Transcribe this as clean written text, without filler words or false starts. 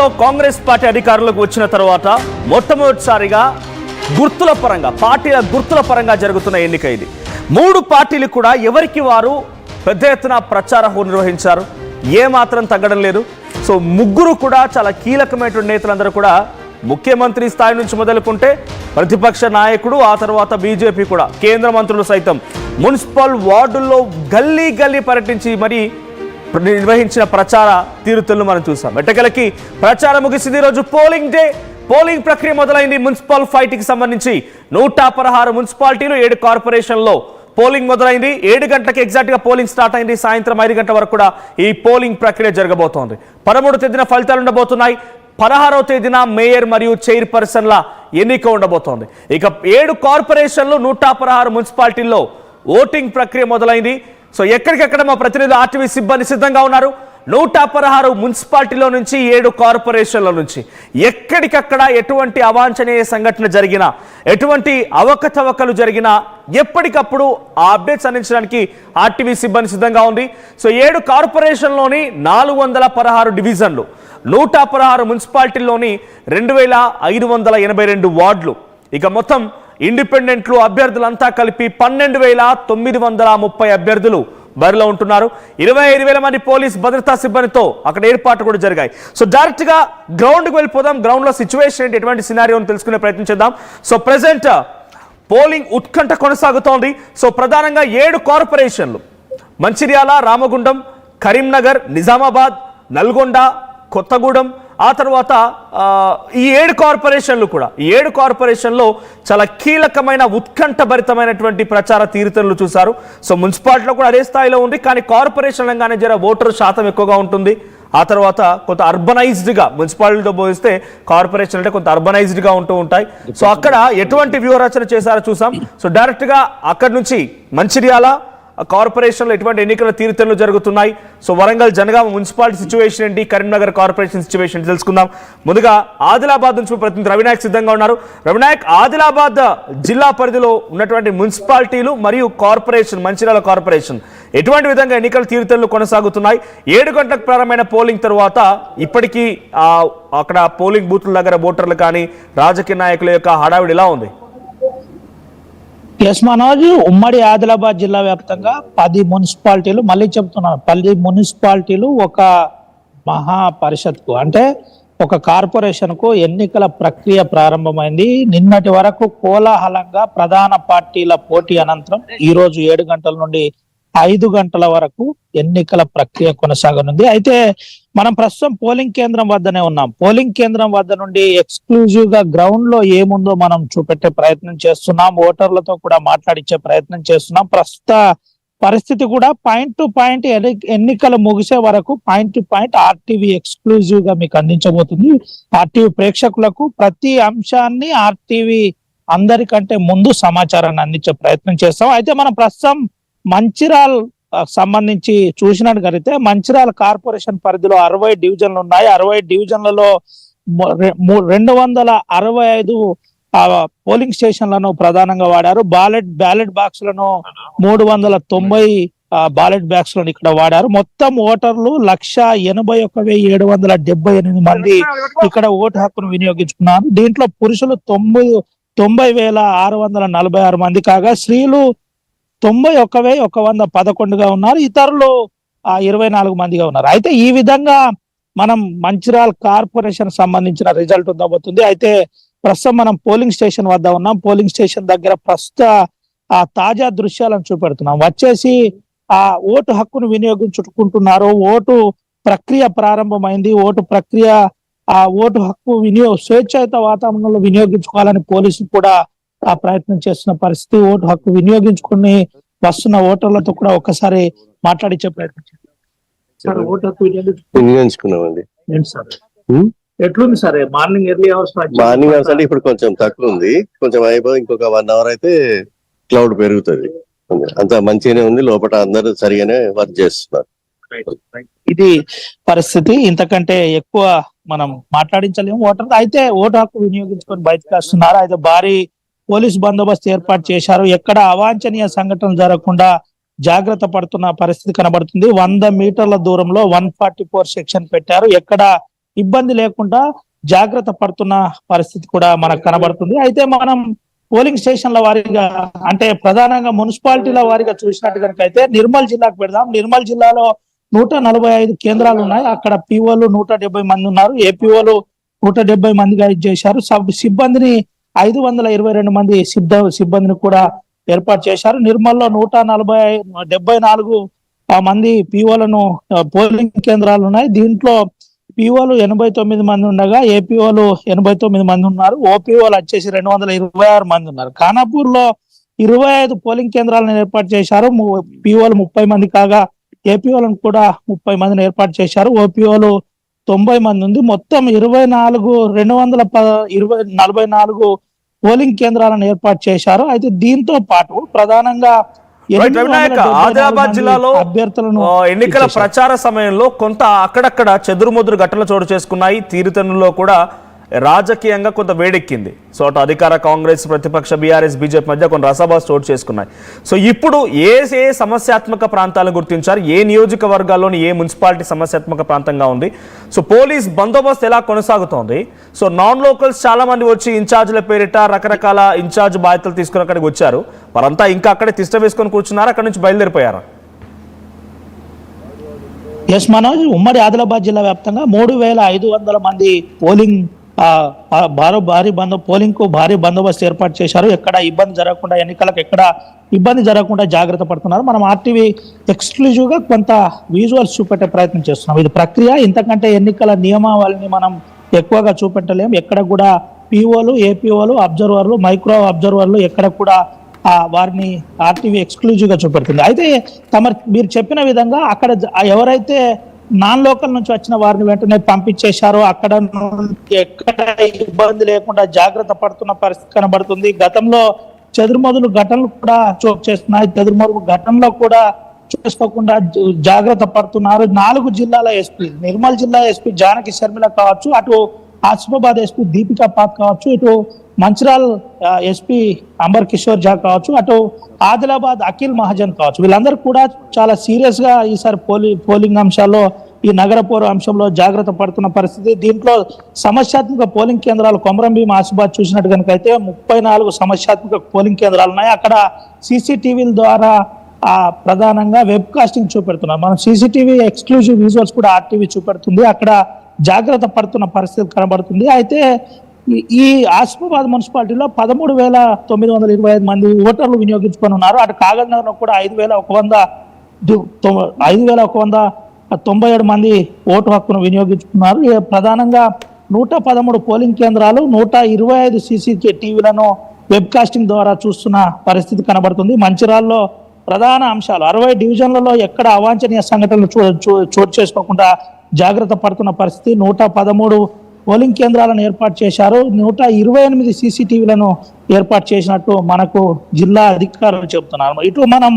తెలంగాణలో కాంగ్రెస్ పార్టీ అధికారంలోకి వచ్చిన తర్వాత మొట్టమొదటిసారిగా పార్టీల గుర్తుల పరంగా జరుగుతున్న ఎన్నిక ఇది. 3 పార్టీలు కూడా ఎవరికి వారు పెద్ద ఎత్తున ప్రచారం నిర్వహించారు. ఏ మాత్రం తగ్గడం లేదు. సో ముగ్గురు కూడా చాలా కీలకమైన నేతలందరూ కూడా ముఖ్యమంత్రి స్థాయి నుంచి మొదలుకుంటే ప్రతిపక్ష నాయకుడు, ఆ తర్వాత బీజేపీ కూడా కేంద్ర మంత్రులు సైతం మున్సిపల్ వార్డుల్లో గల్లీ గల్లీ పర్యటించి మరి నిర్వహించిన ప్రచార తీరుతలను మనం చూసాం. ఎట్టకేలకి ప్రచారం ముగిసింది. ఈరోజు పోలింగ్ డే. పోలింగ్ ప్రక్రియ మొదలైంది. మున్సిపల్ ఫైట్కి సంబంధించి 116 మున్సిపాలిటీలు 7 కార్పొరేషన్లో పోలింగ్ మొదలైంది. 7 గంటలకు ఎగ్జాక్ట్గా పోలింగ్ స్టార్ట్ అయింది. సాయంత్రం 5 గంటల వరకు కూడా ఈ పోలింగ్ ప్రక్రియ జరగబోతోంది. 13వ తేదీన ఫలితాలు ఉండబోతున్నాయి. 16వ తేదీన మేయర్ మరియు చైర్పర్సన్ల ఎన్నిక ఉండబోతోంది. ఇక 7 కార్పొరేషన్లు 116 మున్సిపాలిటీల్లో ఓటింగ్ ప్రక్రియ మొదలైంది. సో ఎక్కడికెక్కడ మా ప్రతినిధులు ఆర్టీవీ సిబ్బంది సిద్ధంగా ఉన్నారు. 116 మున్సిపాలిటీలో నుంచి 7 కార్పొరేషన్ల నుంచి ఎక్కడికక్కడ ఎటువంటి అవాంఛనీయ సంఘటన జరిగినా, ఎటువంటి అవకతవకలు జరిగినా ఎప్పటికప్పుడు ఆ అప్డేట్స్ అందించడానికి ఆర్టీవీ సిబ్బంది సిద్ధంగా ఉంది. సో 7 కార్పొరేషన్లోని 416 డివిజన్లు, 116 మున్సిపాలిటీల్లోని 2582 వార్డులు, ఇక మొత్తం ఇండిపెండెంట్లు అభ్యర్థులంతా కలిపి 12,930 అభ్యర్థులు బరిలో ఉంటున్నారు. 25,000 మంది పోలీస్ భద్రతా సిబ్బందితో అక్కడ ఏర్పాట్లు కూడా జరిగాయి. సో డైరెక్ట్ గా గ్రౌండ్కి వెళ్ళిపోదాం. గ్రౌండ్ లో సిచ్యువేషన్ ఏంటి, ఎటువంటి సినారియోని తెలుసుకునే ప్రయత్నం చేద్దాం. సో ప్రెసెంట్ పోలింగ్ ఉత్కంఠ కొనసాగుతోంది. సో ప్రధానంగా 7 కార్పొరేషన్లు మంచిర్యాల, రామగుండం, కరీంనగర్, నిజామాబాద్, నల్గొండ, కొత్తగూడెం, ఆ తర్వాత ఈ 7 కార్పొరేషన్లు కూడా, ఈ 7 కార్పొరేషన్లో చాలా కీలకమైన ఉత్కంఠభరితమైనటువంటి ప్రచార తీరుతలు చూశారు. సో మున్సిపాలిటీలో కూడా అదే స్థాయిలో ఉంది, కానీ కార్పొరేషన్లంగానే జర ఓటర్ శాతం ఎక్కువగా ఉంటుంది. ఆ తర్వాత కొంత అర్బనైజ్డ్గా, మున్సిపాలిటీతో పోలిస్తే కార్పొరేషన్ అంటే కొంత అర్బనైజ్డ్గా ఉంటూ ఉంటాయి. సో అక్కడ ఎటువంటి వ్యూహరచన చేశారో చూసాం. సో డైరెక్ట్గా అక్కడి నుంచి మంచిర్యాల కార్పొరేషన్లో ఎటువంటి ఎన్నికల తీరుతెన్నులు జరుగుతున్నాయి. So Warangal Jangaon municipality situation ఏంటి, కరీంనగర్ కార్పొరేషన్ సిచ్యువేషన్ తెలుసుకుందాం. ముందుగా ఆదిలాబాద్ నుంచి ప్రతినిధి రవినాయక్ సిద్ధంగా ఉన్నారు. రవినాయక్, ఆదిలాబాద్ జిల్లా పరిధిలో ఉన్నటువంటి మున్సిపాలిటీలు మరియు కార్పొరేషన్, మంచిర్యాల కార్పొరేషన్ ఎటువంటి విధంగా ఎన్నికల తీరుతెన్నులు కొనసాగుతున్నాయి? 7 గంటలకు ప్రారంభమైన పోలింగ్ తర్వాత ఇప్పటికీ అక్కడ పోలింగ్ బూత్ల దగ్గర ఓటర్లు కానీ రాజకీయ నాయకుల యొక్క హడావిడి ఎలా ఉంది? ఎస్ మనోజ్, ఉమ్మడి ఆదిలాబాద్ జిల్లా వ్యాప్తంగా 10 మున్సిపాలిటీలు, మళ్ళీ చెప్తున్నాను 10 మున్సిపాలిటీలు ఒక మహా పరిషత్కు అంటే ఒక కార్పొరేషన్ కు ఎన్నికల ప్రక్రియ ప్రారంభమైంది. నిన్నటి వరకు కోలాహలంగా ప్రధాన పార్టీల పోటీ అనంతరం ఈ రోజు 7 గంటల నుండి 5 గంటల వరకు ఎన్నికల ప్రక్రియ కొనసాగనుంది. అయితే మనం ప్రస్తుతం పోలింగ్ కేంద్రం వద్దనే ఉన్నాం. పోలింగ్ కేంద్రం వద్ద నుండి ఎక్స్క్లూజివ్ గా గ్రౌండ్ లో ఏముందో మనం చూపెట్టే ప్రయత్నం చేస్తున్నాం. ఓటర్లతో కూడా మాట్లాడించే ప్రయత్నం చేస్తున్నాం. ప్రస్తుత పరిస్థితి కూడా పాయింట్ టు పాయింట్ ఎన్నికలు ముగిసే వరకు point to point RTV exclusive గా మీకు అందించబోతుంది. ఆర్టీవీ ప్రేక్షకులకు ప్రతి అంశాన్ని ఆర్టీవీ అందరికంటే ముందు సమాచారాన్ని అందించే ప్రయత్నం చేస్తాం. అయితే మనం ప్రస్తుతం మంచిర్యాల సంబంధించి చూసినట్లయితే మంచిర్యాల కార్పొరేషన్ పరిధిలో 60 డివిజన్లు ఉన్నాయి. 60 డివిజన్లలో 265 పోలింగ్ స్టేషన్లను ప్రధానంగా వాడారు. బ్యాలెట్ బాక్స్ లను 390 బ్యాలెట్ బాక్స్ లను ఇక్కడ వాడారు. మొత్తం ఓటర్లు 181,778 మంది ఇక్కడ ఓటు హక్కును వినియోగించుకున్నారు. దీంట్లో పురుషులు 90,646 మంది కాగా స్త్రీలు 91,111గా ఉన్నారు. ఇతరులు 24 మందిగా ఉన్నారు. అయితే ఈ విధంగా మనం మంచిర్యాల కార్పొరేషన్ సంబంధించిన రిజల్ట్ ఉండబోతుంది. అయితే ప్రస్తుతం మనం పోలింగ్ స్టేషన్ వద్ద ఉన్నాం. పోలింగ్ స్టేషన్ దగ్గర ప్రస్తుత తాజా దృశ్యాలను చూపెడుతున్నాం. వచ్చేసి ఓటు హక్కును వినియోగించుకుంటున్నారు. ఓటు ప్రక్రియ ప్రారంభమైంది. ఓటు హక్కు స్వేచ్ఛాయుత వాతావరణంలో వినియోగించుకోవాలని పోలీసులు కూడా ప్రయత్నం చేస్తున్న పరిస్థితి. ఓటు హక్కు వినియోగించుకుని వస్తున్న ఓటర్లతో కూడా ఒకసారి మాట్లాడించే ప్రయత్నం చేస్తారు. ఓటు హక్కు వినియోగించుకున్నామండి. ఎట్లుంది సరే? మార్నింగ్ ఎర్లీ అవర్స్ అంటే ఇప్పుడు కొంచెం తక్కువ ఉంది. కొంచెం అయిపోయి ఇంకొక 1 అవర్ అయితే క్లౌడ్ పెరుగుతుంది. అంత మంచిగానే ఉంది. లోపల అందరూ సరిగానే వర్క్ చేస్తున్నారు. ఇది పరిస్థితి. ఇంతకంటే ఎక్కువ మనం మాట్లాడించలేము ఓటర్. అయితే ఓటు హక్కు వినియోగించుకొని బయటకు వస్తున్నారు. అయితే భారీ పోలీస్ బందోబస్తు ఏర్పాటు చేశారు. ఎక్కడ అవాంఛనీయ సంఘటనలు జరగకుండా జాగ్రత్త పడుతున్న పరిస్థితి కనబడుతుంది. 100 మీటర్ల దూరంలో 144 సెక్షన్ పెట్టారు. ఎక్కడ ఇబ్బంది లేకుండా జాగ్రత్త పడుతున్న పరిస్థితి కూడా మనకు కనబడుతుంది. అయితే మనం పోలింగ్ స్టేషన్ల వారీగా అంటే ప్రధానంగా మున్సిపాలిటీల వారీగా చూసినట్టు కనుక అయితే నిర్మల్ జిల్లాకు పెడదాం. నిర్మల్ జిల్లాలో 145 కేంద్రాలు ఉన్నాయి. అక్కడ పిఓలు 170 మంది ఉన్నారు. ఏపీఓలు 170 మందిగా చేశారు. సిబ్బందిని 522 మంది సిబ్బందిని కూడా ఏర్పాటు చేశారు. నిర్మల్లో 174 మంది పిఓలను పోలింగ్ కేంద్రాలు ఉన్నాయి. దీంట్లో పిఓలు 89 మంది ఉండగా ఏపీఓలు 89 మంది ఉన్నారు. ఓపీఓలు వచ్చేసి 226 మంది ఉన్నారు. ఖానాపూర్ లో 25 పోలింగ్ కేంద్రాలను ఏర్పాటు చేశారు. పిఓలు 30 మంది కాగా ఏపీఓలను కూడా 30 మందిని ఏర్పాటు చేశారు. ఓపీఓలు 90 మంది ఉంది. మొత్తం 244 పోలింగ్ కేంద్రాలను ఏర్పాటు చేశారు. అయితే దీంతో పాటు ప్రధానంగా ఆదిలాబాద్ జిల్లాలో అభ్యర్థులను ఎన్నికల ప్రచార సమయంలో కొంత అక్కడక్కడ చెదురుమదురు ఘటనలు చోటు చేసుకున్నాయి. తీరుతెన్నులో కూడా రాజకీయంగా కొంత వేడెక్కింది. సో అటు అధికార కాంగ్రెస్, ప్రతిపక్ష బీఆర్ఎస్, బీజేపీ మధ్య కొన్ని రసాభాస్ చోటు చేసుకున్నాయి. సో ఇప్పుడు ఏ సమస్యాత్మక ప్రాంతాలను గుర్తించారు? ఏ నియోజకవర్గాల్లోని ఏ మున్సిపాలిటీ సమస్యాత్మక ప్రాంతంగా ఉంది? సో పోలీస్ బందోబస్తు ఎలా కొనసాగుతోంది? సో నాన్ లోకల్స్ చాలా మంది వచ్చి ఇన్ఛార్జ్ల పేరిట రకరకాల ఇన్ఛార్జ్ బాధ్యతలు తీసుకుని అక్కడికి వచ్చారు. వారంతా ఇంకా అక్కడే తిష్ట వేసుకొని కూర్చున్నారు, అక్కడి నుంచి బయలుదేరిపోయారు. ఎస్ మనోజ్, ఉమ్మడి ఆదిలాబాద్ జిల్లా వ్యాప్తంగా 3500 మంది పోలింగ్ పోలింగ్ కు భారీ బందోబస్తు ఏర్పాటు చేశారు. ఎక్కడ ఇబ్బంది జరగకుండా, ఎన్నికలకు ఎక్కడ ఇబ్బంది జరగకుండా జాగ్రత్త పడుతున్నారు. మనం ఆర్టీవీ ఎక్స్క్లూజివ్ గా కొంత విజువల్స్ చూపెట్టే ప్రయత్నం చేస్తున్నాం. ఇది ప్రక్రియ, ఇంతకంటే ఎన్నికల నియమావళిని మనం ఎక్కువగా చూపెట్టలేం. ఎక్కడ కూడా పిఓలు, ఏపీఓలు, అబ్జర్వర్లు, మైక్రో అబ్జర్వర్లు ఎక్కడ కూడా వారిని ఆర్టీవీ ఎక్స్క్లూజివ్ గా చూపెడుతుంది. అయితే మీరు చెప్పిన విధంగా అక్కడ ఎవరైతే నాన్ లోకల్ నుంచి వచ్చిన వారిని వెంటనే పంపించేశారో అక్కడ ఎక్కడ ఇబ్బంది లేకుండా జాగ్రత్త పడుతున్న పరిస్థితి కనబడుతుంది. గతంలో చెదురుమదులు ఘటనలు కూడా చోటు చేస్తున్నాయి. చెదురుమదులు ఘటనలో కూడా చేసుకోకుండా జాగ్రత్త పడుతున్నారు. 4 జిల్లాల ఎస్పీ, నిర్మల్ జిల్లా ఎస్పీ జానకి శర్మిల కావచ్చు, అటు ఆసిఫాబాద్ ఎస్పీ దీపికా పాక్ కావచ్చు, ఇటు మంచిరాల్ ఎస్పీ అంబర్ కిషోర్ జా కావచ్చు, అటు ఆదిలాబాద్ అఖిల్ మహాజన్ కావచ్చు, వీళ్ళందరూ కూడా చాలా సీరియస్ గా ఈసారి పోలింగ్ అంశాల్లో, ఈ నగర పౌర అంశంలో జాగ్రత్త పడుతున్న పరిస్థితి. దీంట్లో సమస్యాత్మక పోలింగ్ కేంద్రాలు కొమరంభీం, ఆసిఫాబాద్ చూసినట్టు కనుక అయితే 34 సమస్యాత్మక పోలింగ్ కేంద్రాలు ఉన్నాయి. అక్కడ సీసీటీవీల ద్వారా ప్రధానంగా వెబ్ కాస్టింగ్ చూపెడుతున్నారు. మనం సీసీటీవీ ఎక్స్క్లూజివ్ విజువల్స్ కూడా ఆర్టీవీ చూపెడుతుంది. అక్కడ జాగ్రత్త పడుతున్న పరిస్థితి కనబడుతుంది. అయితే ఈ ఆసిఫాబాద్ మున్సిపాలిటీలో 13,925 మంది ఓటర్లు వినియోగించుకొని ఉన్నారు. అటు కాగజ్నగర్లో కూడా 5,197 మంది ఓటు హక్కును వినియోగించుకున్నారు. ప్రధానంగా 113 పోలింగ్ కేంద్రాలు, 125 CCTVలను వెబ్ కాస్టింగ్ ద్వారా చూస్తున్న పరిస్థితి కనబడుతుంది. మంచిర్యాలలో ప్రధాన అంశాలు 60 డివిజన్లలో ఎక్కడ అవాంఛనీయ సంఘటనలు చోటు చేసుకోకుండా జాగ్రత్త పడుతున్న పరిస్థితి. 113 పోలింగ్ కేంద్రాలను ఏర్పాటు చేశారు. 128 CCTVలను ఏర్పాటు చేసినట్టు మనకు జిల్లా అధికారులు చెబుతున్నారు. ఇటు మనం